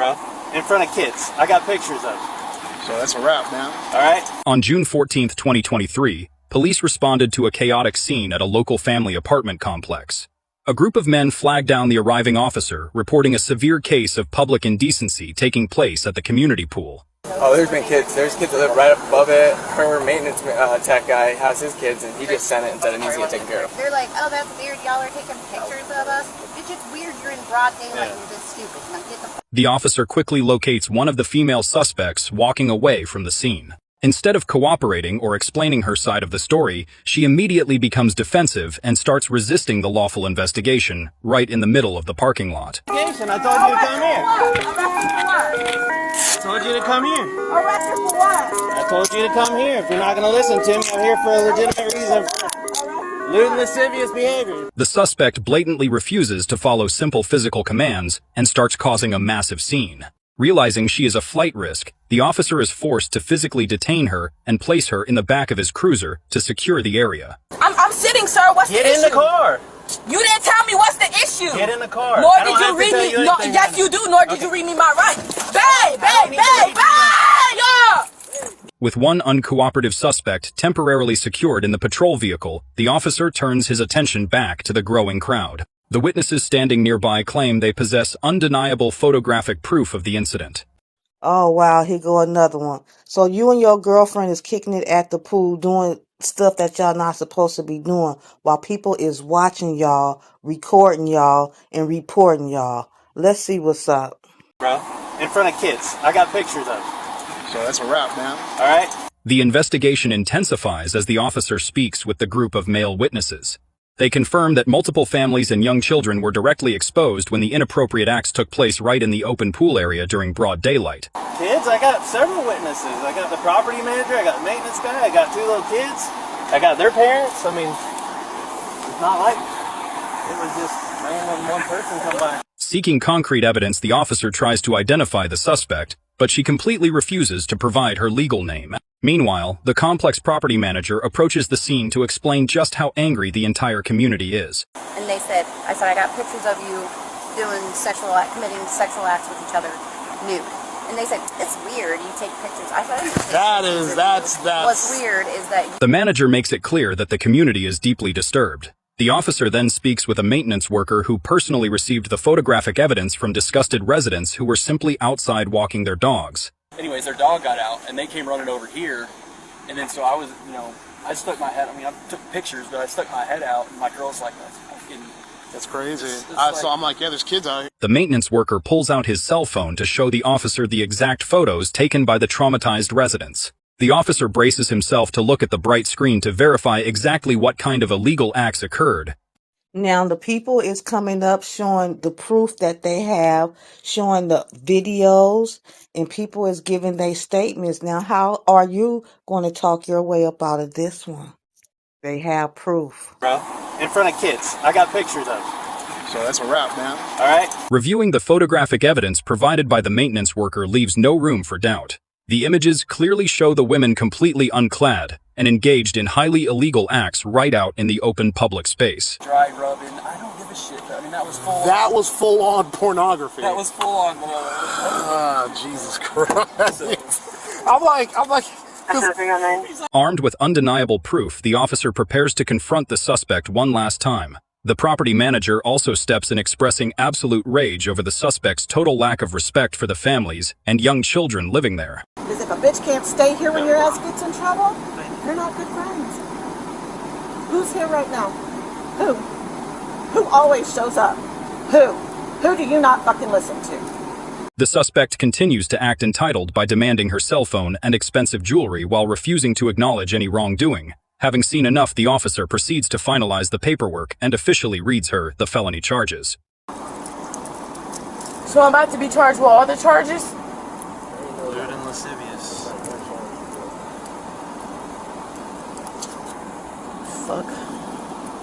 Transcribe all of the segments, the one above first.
bro. In front of kids. I got pictures of it. So that's a wrap, man. All right? On June 14th, 2023, police responded to a chaotic scene at a local family apartment complex. A group of men flagged down the arriving officer, reporting a severe case of public indecency taking place at the community pool. Oh, there's been kids. There's kids that live right up above it. Her maintenance tech guy has his kids, and he just sent it and said it needs to get taken care of. They're like, oh, that's weird. Y'all are taking pictures of us. It's just weird. You're in broad daylight and you're just stupid. Now get the The officer quickly locates one of the female suspects walking away from the scene. Instead of cooperating or explaining her side of the story, she immediately becomes defensive and starts resisting the lawful investigation right in the middle of the parking lot. I told you to come here. I told you to come here. Arrested for what? I told you to come here. If you're not going to listen to me, I'm here for a legitimate reason. Lewd and lascivious behavior. The suspect blatantly refuses to follow simple physical commands and starts causing a massive scene. Realizing she is a flight risk, the officer is forced to physically detain her and place her in the back of his cruiser to secure the area. I'm sitting, sir. What's the issue? Get in the car. You didn't tell me what's the issue. Get in the car. Nor I did don't you have to read tell me. you No, anything yes, right you now. do. Nor did you read me my rights. Yeah. With one uncooperative suspect temporarily secured in the patrol vehicle, the officer turns his attention back to the growing crowd. The witnesses standing nearby claim they possess undeniable photographic proof of the incident. Oh, wow, here go another one. So you and your girlfriend is kicking it at the pool, doing stuff that y'all not supposed to be doing, while people is watching y'all, recording y'all, and reporting y'all. Let's see what's up. Bro, in front of kids. I got pictures of it. So that's a wrap, man. All right? The investigation intensifies as the officer speaks with the group of male witnesses. They confirm that multiple families and young children were directly exposed when the inappropriate acts took place right in the open pool area during broad daylight. Kids, I got several witnesses. I got the property manager, I got the maintenance guy, I got 2 little kids, I got their parents. I mean, it's not like it was just random one person come by. Seeking concrete evidence, the officer tries to identify the suspect, but she completely refuses to provide her legal name. Meanwhile, the complex property manager approaches the scene to explain just how angry the entire community is. And they said, I got pictures of you committing sexual acts with each other nude. And they said, it's weird, you take pictures. I thought what's weird is that The manager makes it clear that the community is deeply disturbed. The officer then speaks with a maintenance worker who personally received the photographic evidence from disgusted residents who were simply outside walking their dogs. Anyways, their dog got out and they came running over here. And then so I was, I stuck my head, I took pictures, but I stuck my head out and my girl's like, That's crazy. like- So I'm like, yeah, there's kids out here. The maintenance worker pulls out his cell phone to show the officer the exact photos taken by the traumatized residents. The officer braces himself to look at the bright screen to verify exactly what kind of illegal acts occurred. Now the people is coming up showing the proof that they have, showing the videos, and people is giving their statements. Now, how are you going to talk your way up out of this one? They have proof. Bro, in front of kids. I got pictures of it. So that's a wrap, man. All right? Reviewing the photographic evidence provided by the maintenance worker leaves no room for doubt. The images clearly show the women completely unclad and engaged in highly illegal acts right out in the open public space. dry rubbing. I don't give a shit. That was full. That was full on pornography. That was full on. Jesus Christ. I'm like. Armed with undeniable proof, the officer prepares to confront the suspect one last time. The property manager also steps in, expressing absolute rage over the suspect's total lack of respect for the families and young children living there. Because if a bitch can't stay here when your ass gets in trouble, they're not good friends. Who's here right now? Who? Who always shows up? Who? Who do you not fucking listen to? The suspect continues to act entitled by demanding her cell phone and expensive jewelry while refusing to acknowledge any wrongdoing. Having seen enough, the officer proceeds to finalize the paperwork and officially reads her the felony charges. So I'm about to be charged with all the charges? Lewd and lascivious. Fuck.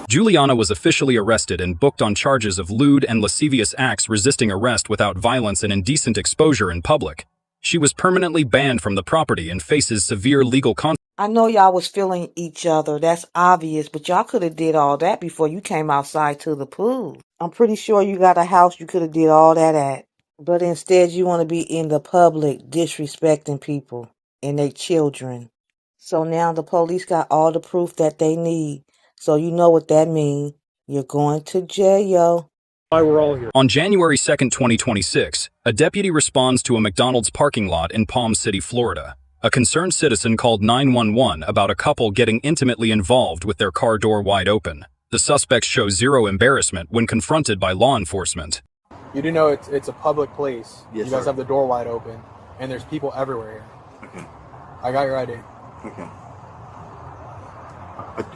Juliana was officially arrested and booked on charges of lewd and lascivious acts, resisting arrest without violence, and indecent exposure in public. She was permanently banned from the property and faces severe legal consequences. I know y'all was feeling each other. That's obvious, but y'all could have did all that before you came outside to the pool. I'm pretty sure you got a house you could have did all that at. But instead, you want to be in the public disrespecting people and their children. So now the police got all the proof that they need. So you know what that means. You're going to jail. Why we're all here. On January 2nd, 2026, a deputy responds to a McDonald's parking lot in Palm City, Florida. A concerned citizen called 911 about a couple getting intimately involved with their car door wide open. The suspects show zero embarrassment when confronted by law enforcement. You do know it's a public place. Yes, you guys sir. have the door wide open, and there's people everywhere here. Okay. I got your ID. Okay.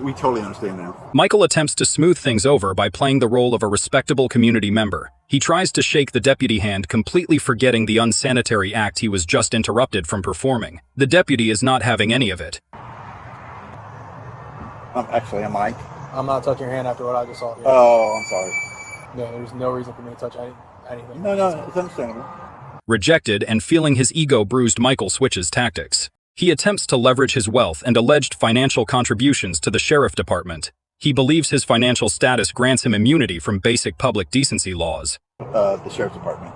We totally understand now. Michael attempts to smooth things over by playing the role of a respectable community member. He tries to shake the deputy hand, completely forgetting the unsanitary act he was just interrupted from performing. The deputy is not having any of it. Actually, I'm Mike. I'm not touching your hand after what I just saw. Oh, I'm sorry. No, there's no reason for me to touch anything. No, it's understandable. Rejected and feeling his ego bruised, Michael switches tactics. He attempts to leverage his wealth and alleged financial contributions to the sheriff department. He believes his financial status grants him immunity from basic public decency laws. The sheriff's department.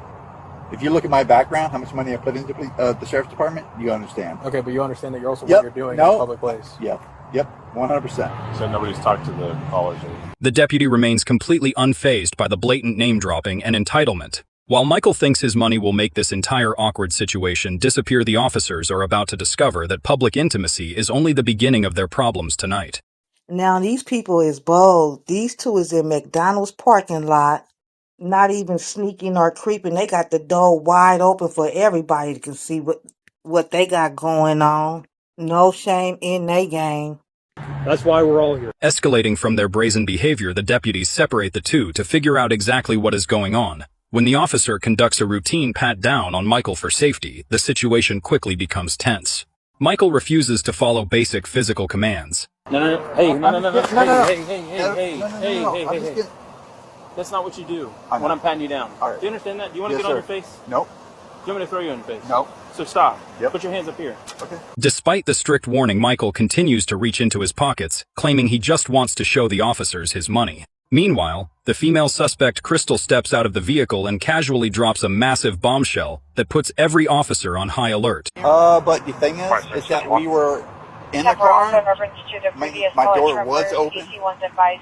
If you look at my background, how much money I put into the sheriff's department, you understand. Okay, but you understand that you're also Yep. what you're doing No. in a public place. Yep, 100%. So nobody's talked to the college. The deputy remains completely unfazed by the blatant name-dropping and entitlement. While Michael thinks his money will make this entire awkward situation disappear, the officers are about to discover that public intimacy is only the beginning of their problems tonight. Now these people is bold. These two is in McDonald's parking lot, not even sneaking or creeping. They got the door wide open for everybody to can see what they got going on. No shame in they game. That's why we're all here. Escalating from their brazen behavior, the deputies separate the two to figure out exactly what is going on. When the officer conducts a routine pat-down on Michael for safety, the situation quickly becomes tense. Michael refuses to follow basic physical commands. No. Hey, no. Hey. Just That's not what you do I know. when I'm patting you down. All right. Do you understand that? Do you want to Yes, get on sir. your face? Nope. Do you want me to throw you on your face? Nope. So stop. Yep. Put your hands up here. Okay. Despite the strict warning, Michael continues to reach into his pockets, claiming he just wants to show the officers his money. Meanwhile, the female suspect Crystal steps out of the vehicle and casually drops a massive bombshell that puts every officer on high alert. But the thing is that we were in the car. My door was open,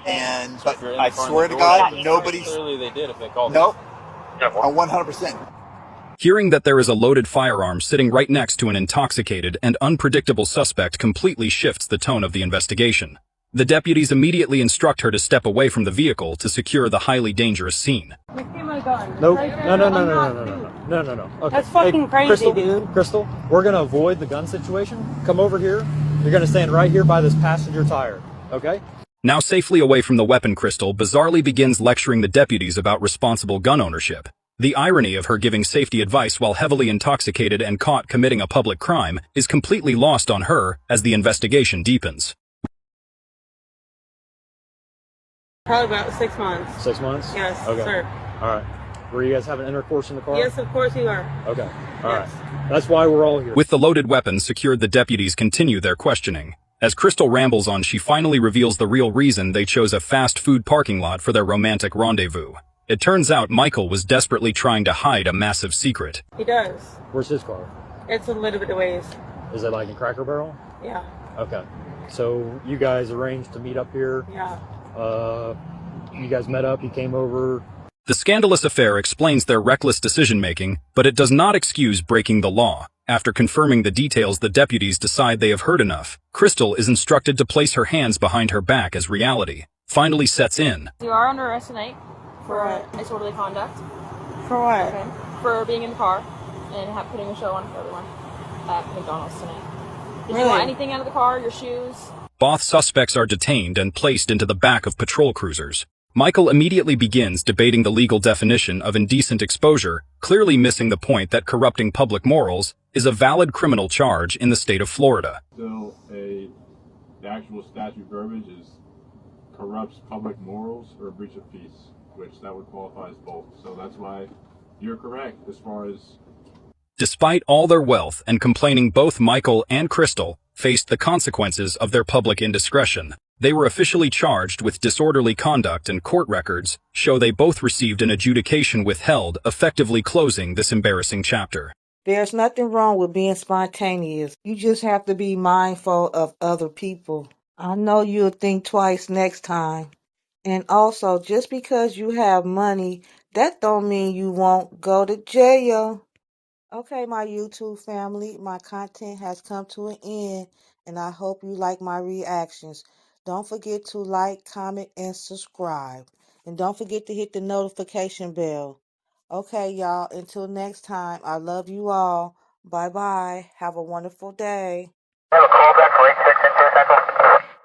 and but I swear to God, nobody's. Clearly they did if they called. Nope. I'm 100%. Hearing that there is a loaded firearm sitting right next to an intoxicated and unpredictable suspect completely shifts the tone of the investigation. The deputies immediately instruct her to step away from the vehicle to secure the highly dangerous scene. Nope. No. Okay. That's fucking crazy, Crystal, dude. Crystal, we're gonna avoid the gun situation. Come over here. You're gonna stand right here by this passenger tire. Okay? Now safely away from the weapon, Crystal bizarrely begins lecturing the deputies about responsible gun ownership. The irony of her giving safety advice while heavily intoxicated and caught committing a public crime is completely lost on her as the investigation deepens. Probably about 6 months. 6 months? Yes, Okay. sir. All right. Were you guys having intercourse in the car? Yes, of course you are. Okay. All Yes. right. That's why we're all here. With the loaded weapon secured, the deputies continue their questioning. As Crystal rambles on, she finally reveals the real reason they chose a fast food parking lot for their romantic rendezvous. It turns out Michael was desperately trying to hide a massive secret. He does. Where's his car? It's a little bit of ways. Is it like in Cracker Barrel? Yeah. Okay. So you guys arranged to meet up here. Yeah. You guys met up. He came over. The scandalous affair explains their reckless decision-making, but it does not excuse breaking the law. After confirming the details, the deputies decide they have heard enough. Crystal is instructed to place her hands behind her back as reality finally sets in. You are under arrest tonight for disorderly conduct. For what? Okay. For being in the car and putting a show on for everyone at McDonald's tonight. Did you want anything out of the car? Your shoes? Both suspects are detained and placed into the back of patrol cruisers. Michael immediately begins debating the legal definition of indecent exposure, clearly missing the point that corrupting public morals is a valid criminal charge in the state of Florida. Still, the actual statute verbiage is corrupts public morals or breach of peace, which that would qualify as both. So that's why you're correct as far as... Despite all their wealth and complaining, both Michael and Crystal faced the consequences of their public indiscretion. They were officially charged with disorderly conduct, and court records show they both received an adjudication withheld, effectively closing this embarrassing chapter. There's nothing wrong with being spontaneous. You just have to be mindful of other people. I know you'll think twice next time. And also, just because you have money, that don't mean you won't go to jail. Okay, my YouTube family, my content has come to an end, and I hope you like my reactions. Don't forget to like, comment, and subscribe. And don't forget to hit the notification bell. Okay, y'all, until next time, I love you all. Bye-bye. Have a wonderful day. Have a call back for 86 into Central.